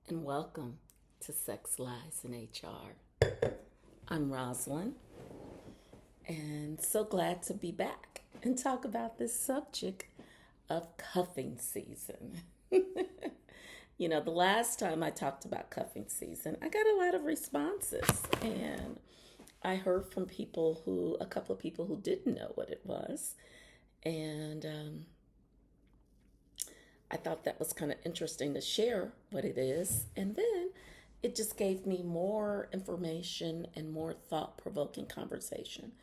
and welcome to Sex, Lies, and HR. I'm Rosalind, and so glad to be back and talk about this subject of cuffing season. The last time I talked about cuffing season, I got a lot of responses, and I heard from a couple of people who didn't know what it was, and I thought that was kind of interesting to share what it is. And then it just gave me more information and more thought provoking conversation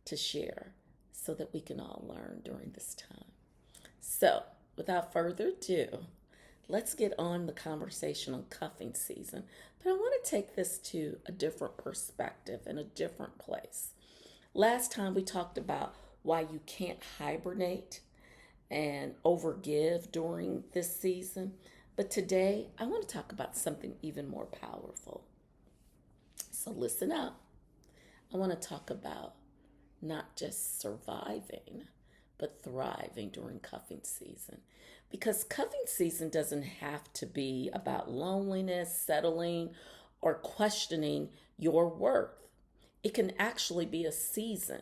to share so that we can all learn during this time. So, without further ado, let's get on the conversation on cuffing season. But I want to take this to a different perspective and a different place. Last time we talked about why you can't hibernate and overgive during this season. But today, I want to talk about something even more powerful. So listen up. I want to talk about not just surviving, but thriving during cuffing season. Because cuffing season doesn't have to be about loneliness, settling, or questioning your worth. It can actually be a season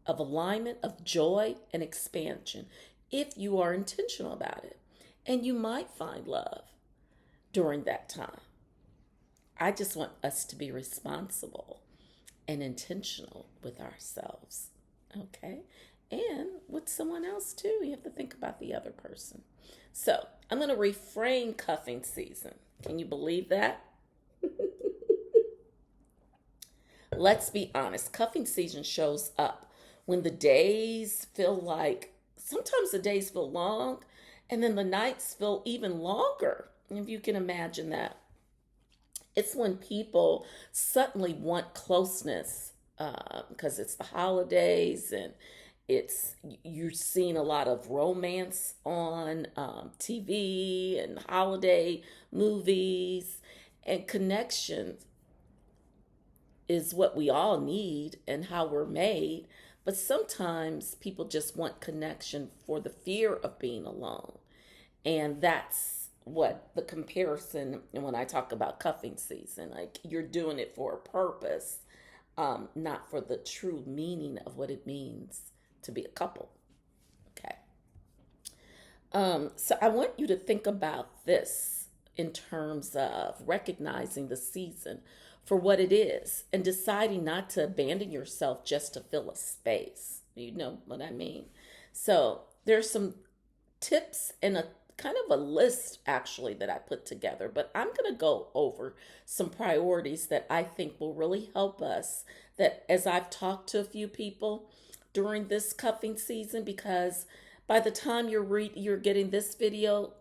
of alignment, of joy, and expansion if you are intentional about it. And you might find love during that time. I just want us to be responsible and intentional with ourselves, okay? And with someone else too. You have to think about the other person. So I'm going to reframe cuffing season. Can you believe that? Let's be honest. Cuffing season shows up when the days feel like, sometimes the days feel long, and then the nights feel even longer, if you can imagine that. It's when people suddenly want closeness because it's the holidays, and you're seeing a lot of romance on TV and holiday movies, and connections is what we all need and how we're made. But sometimes people just want connection for the fear of being alone. And that's what the comparison, and when I talk about cuffing season, like you're doing it for a purpose, not for the true meaning of what it means to be a couple. Okay. So I want you to think about this in terms of recognizing the season for what it is and deciding not to abandon yourself just to fill a space. You know what I mean? So there's some tips and a kind of a list actually that I put together, but I'm going to go over some priorities that I think will really help us, that as I've talked to a few people during this cuffing season, because by the time you're getting this video,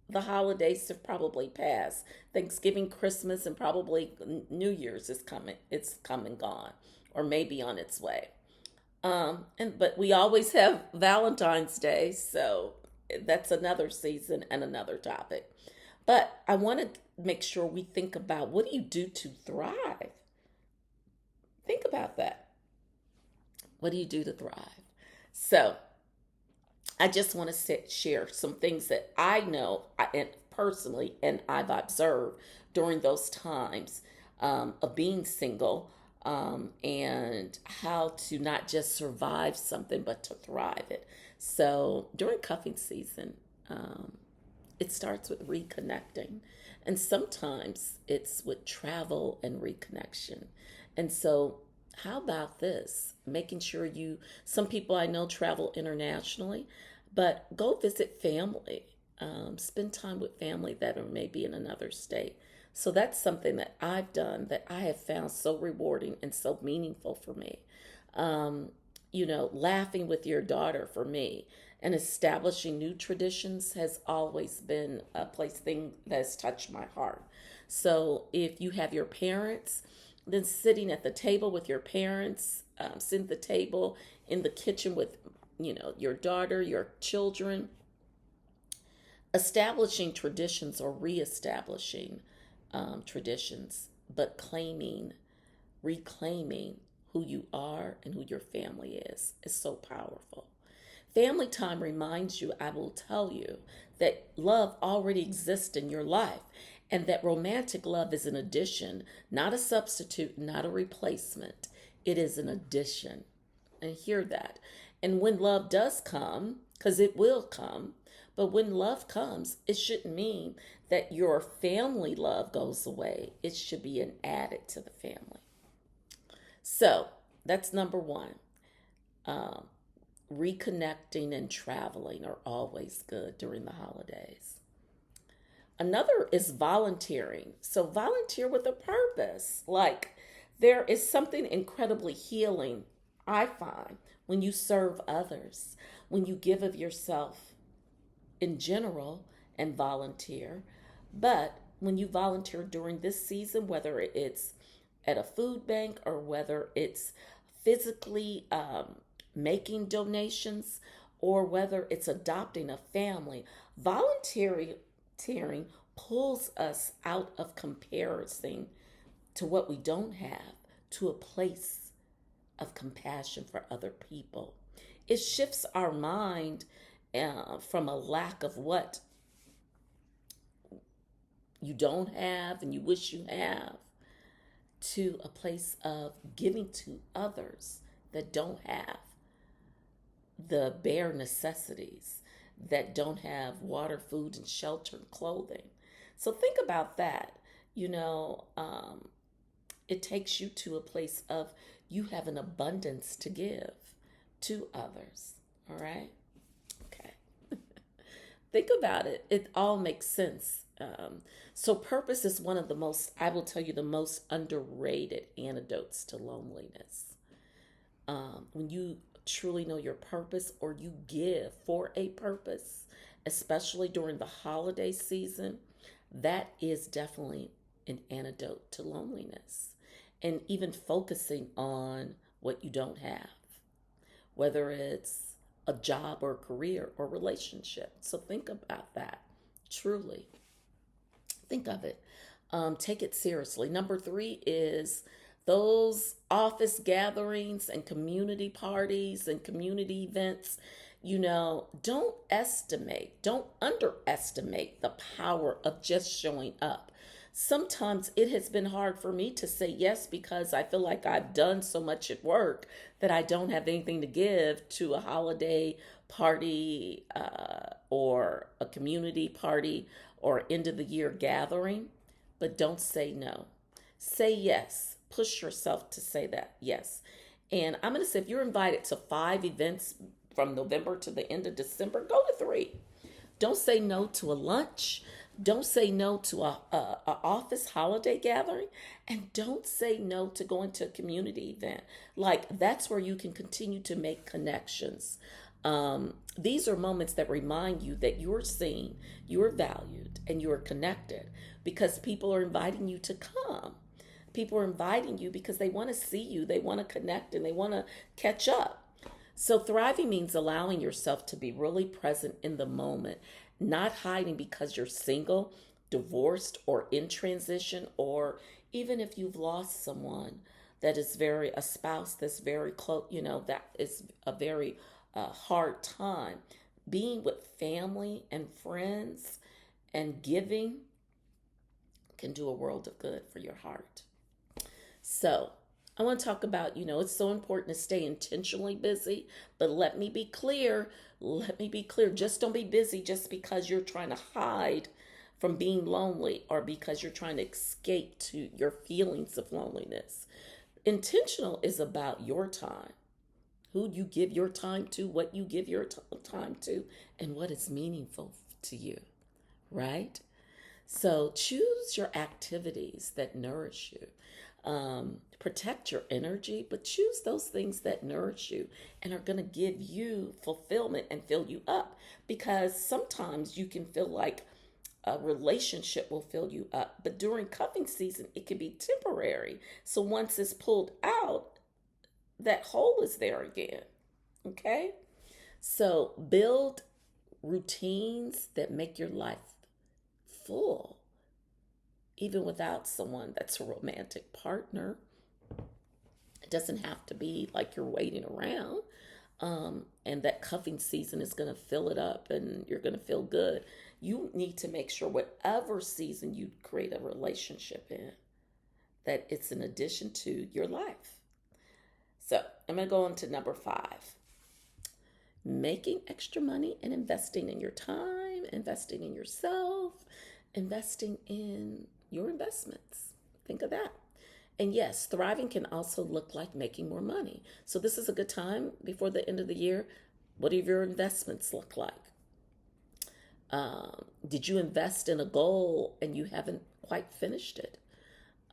the holidays have probably passed. Thanksgiving, Christmas, and probably New Year's is coming. It's come and gone, or maybe on its way. But we always have Valentine's Day, so that's another season and another topic. But I want to make sure we think about, what do you do to thrive? Think about that. What do you do to thrive? So I just want to share some things that I know and personally, and I've observed during those times of being single, and how to not just survive something, but to thrive it. So during cuffing season, it starts with reconnecting. And sometimes it's with travel and reconnection. And so, how about this? Making sure some people I know travel internationally, but go visit family. Spend time with family that are maybe in another state. So that's something that I've done that I have found so rewarding and so meaningful for me. Laughing with your daughter for me, and establishing new traditions has always been a thing that's touched my heart. So if you have your parents, then sitting at the table with your parents, sitting at the table in the kitchen with, your daughter, your children, establishing traditions or reestablishing traditions, but reclaiming who you are and who your family is so powerful. Family time reminds you, I will tell you, that love already exists in your life. And that romantic love is an addition, not a substitute, not a replacement. It is an addition. And hear that. And when love does come, because it will come, but when love comes, it shouldn't mean that your family love goes away. It should be an added to the family. So that's number one. Um, Reconnecting and traveling are always good during the holidays. Another is volunteering. So volunteer with a purpose. Like there is something incredibly healing, I find, when you serve others, when you give of yourself in general and volunteer. But when you volunteer during this season, whether it's at a food bank or whether it's physically making donations or whether it's adopting a family, volunteering pulls us out of comparison to what we don't have to a place of compassion for other people. It shifts our mind from a lack of what you don't have and you wish you have to a place of giving to others that don't have the bare necessities, that don't have water, food, and shelter and clothing. So think about that. You know, it takes you to a place of you have an abundance to give to others. All right? Okay. Think about it. It all makes sense. So, purpose is one of the most, I will tell you, the most underrated antidotes to loneliness. When you truly know your purpose or you give for a purpose, especially during the holiday season, that is definitely an antidote to loneliness. And even focusing on what you don't have, whether it's a job or a career or relationship. So think about that. Truly, think of it. Take it seriously. Number three is those office gatherings and community parties and community events. Don't underestimate the power of just showing up. Sometimes it has been hard for me to say yes because I feel like I've done so much at work that I don't have anything to give to a holiday party or a community party or end of the year gathering. But don't say no. Say yes. Push yourself to say that yes. And I'm going to say if you're invited to 5 events from November to the end of December, go to 3. Don't say no to a lunch. Don't say no to a office holiday gathering. And don't say no to going to a community event. Like that's where you can continue to make connections. These are moments that remind you that you're seen, you're valued, and you're connected because people are inviting you to come. People are inviting you because they want to see you, they want to connect, and they want to catch up. So, thriving means allowing yourself to be really present in the moment, not hiding because you're single, divorced, or in transition, or even if you've lost someone that is a spouse that's very close, that is a very hard time. Being with family and friends and giving can do a world of good for your heart. So, I want to talk about, it's so important to stay intentionally busy, but let me be clear. Let me be clear. Just don't be busy just because you're trying to hide from being lonely or because you're trying to escape to your feelings of loneliness. Intentional is about your time, who you give your time to, what you give your time to, and what is meaningful to you, right? So choose your activities that nourish you. Protect your energy, but choose those things that nourish you and are going to give you fulfillment and fill you up. Because sometimes you can feel like a relationship will fill you up, but during cuffing season, it can be temporary. So once it's pulled out, that hole is there again. Okay? So build routines that make your life full, even without someone that's a romantic partner. It doesn't have to be like you're waiting around. And that cuffing season is going to fill it up and you're going to feel good. You need to make sure whatever season you create a relationship in, that it's an addition to your life. So I'm going to go on to number 5, making extra money and investing in your time, investing in yourself, investing in your investments. Think of that. And yes, thriving can also look like making more money. So this is a good time before the end of the year. What do your investments look like? Did you invest in a goal and you haven't quite finished it?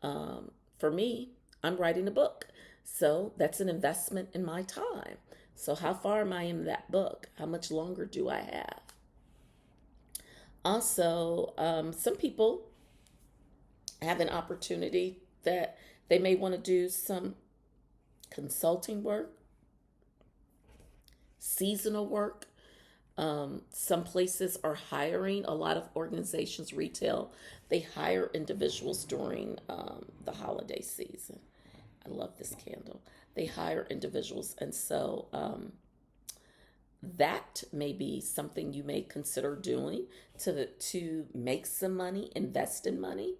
For me, I'm writing a book. So that's an investment in my time. So how far am I in that book? How much longer do I have? Also, some people have an opportunity that they may want to do some consulting work, seasonal work. Some places are hiring, a lot of organizations, retail, they hire individuals during the holiday season. I love this candle. They hire individuals. And so that may be something you may consider doing to make some money, invest in money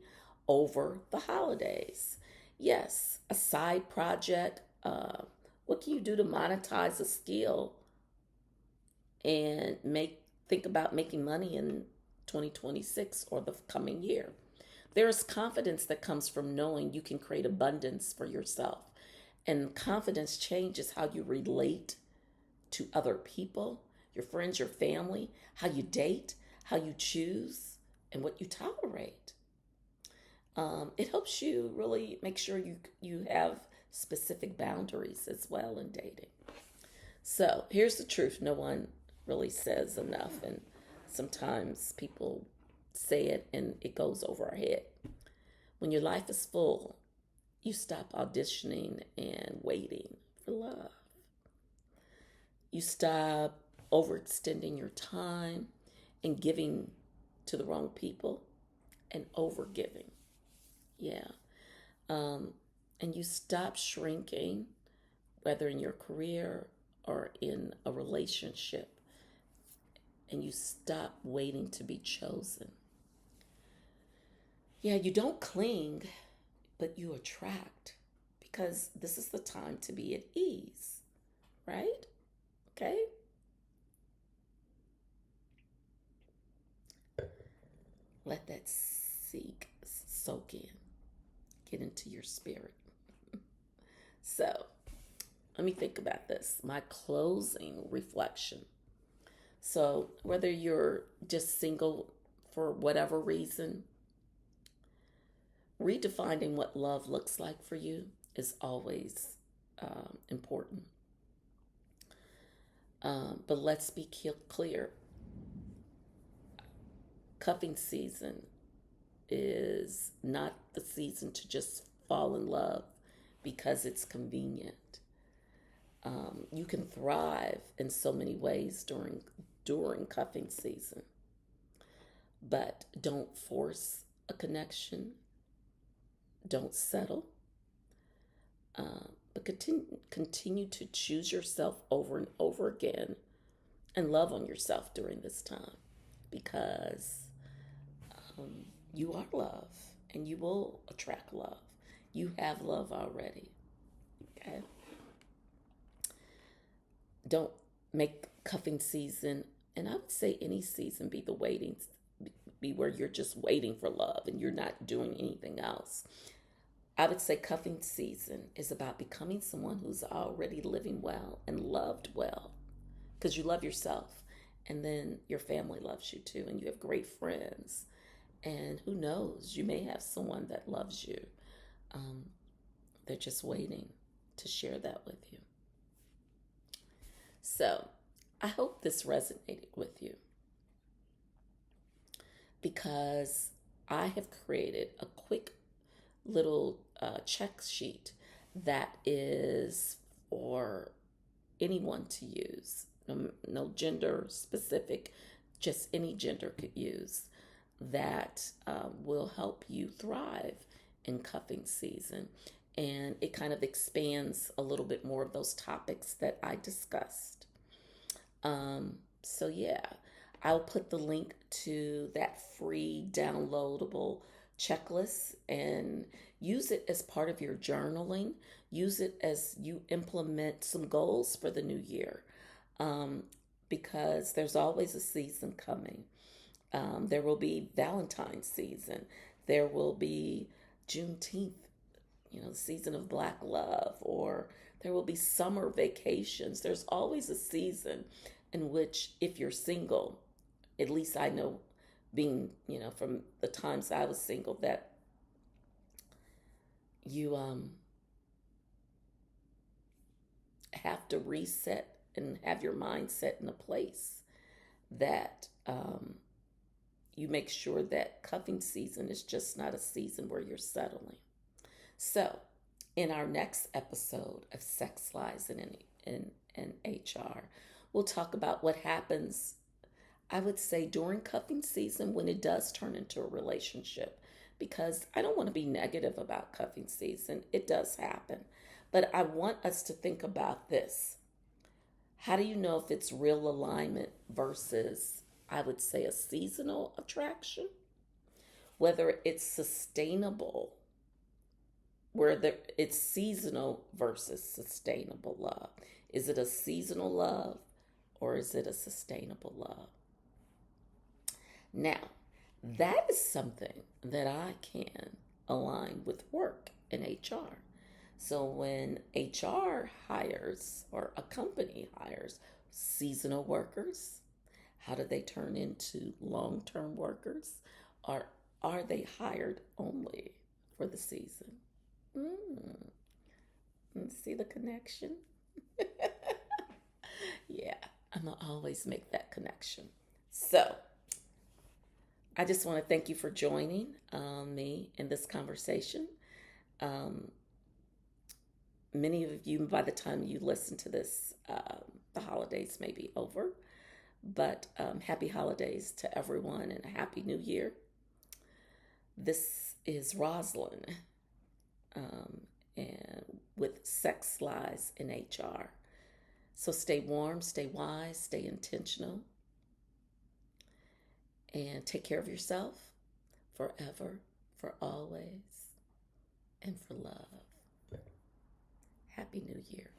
over the holidays. Yes, a side project. What can you do to monetize a skill and make think about making money in 2026 or the coming year? There is confidence that comes from knowing you can create abundance for yourself. And confidence changes how you relate to other people, your friends, your family, how you date, how you choose, and what you tolerate. It helps you really make sure you have specific boundaries as well in dating. So here's the truth: no one really says enough, and sometimes people say it and it goes over our head. When your life is full, you stop auditioning and waiting for love. You stop overextending your time and giving to the wrong people and overgiving. Yeah. Um, and you stop shrinking, whether in your career or in a relationship, and you stop waiting to be chosen. Yeah, you don't cling, but you attract because this is the time to be at ease, right? Okay? Let that soak in, get into your spirit. So, let me think about this. My closing reflection. So, whether you're just single for whatever reason, redefining what love looks like for you is always important. But let's be clear: cuffing season is not the season to just fall in love because it's convenient. You can thrive in so many ways during cuffing season, but don't force a connection. Don't settle. But continue to choose yourself over and over again and love on yourself during this time because you are love and you will attract love. You have love already. Okay? Don't make cuffing season, and I would say any season, be the waiting, be where you're just waiting for love and you're not doing anything else. I would say cuffing season is about becoming someone who's already living well and loved well because you love yourself and then your family loves you too and you have great friends. And who knows, you may have someone that loves you. Um, they're just waiting to share that with you. So I hope this resonated with you because I have created a quick little check sheet that is for anyone to use. No gender specific, just any gender could use that will help you thrive in cuffing season. and it kind of expands a little bit more of those topics that I discussed. So yeah, I'll put the link to that free downloadable checklist and use it as part of your journaling. Use it as you implement some goals for the new year, um, because there's always a season coming. There will be Valentine's season. There will be Juneteenth, the season of Black love, or there will be summer vacations. There's always a season in which, if you're single, at least I know, being, from the times I was single, that you have to reset and have your mindset in a place that you make sure that cuffing season is just not a season where you're settling. So, in our next episode of Sex Lies in HR, we'll talk about what happens, I would say, during cuffing season when it does turn into a relationship. Because I don't want to be negative about cuffing season, it does happen. But I want us to think about this. How do you know if it's real alignment versus, I would say, a seasonal attraction? Whether it's sustainable, it's seasonal versus sustainable love. Is it a seasonal love or is it a sustainable love? Now, that is something that I can align with work in HR. So when HR hires, or a company hires, seasonal workers, how do they turn into long term workers? Or are they hired only for the season? Mm, see the connection? Yeah, I'm going to always make that connection. So, I just want to thank you for joining me in this conversation. Um, Many of you, by the time you listen to this, the holidays may be over. But happy holidays to everyone and a happy new year. This is Rosalind, and with Sex Lies in HR. So stay warm, stay wise, stay intentional, and take care of yourself forever, for always, and for love. Happy New Year.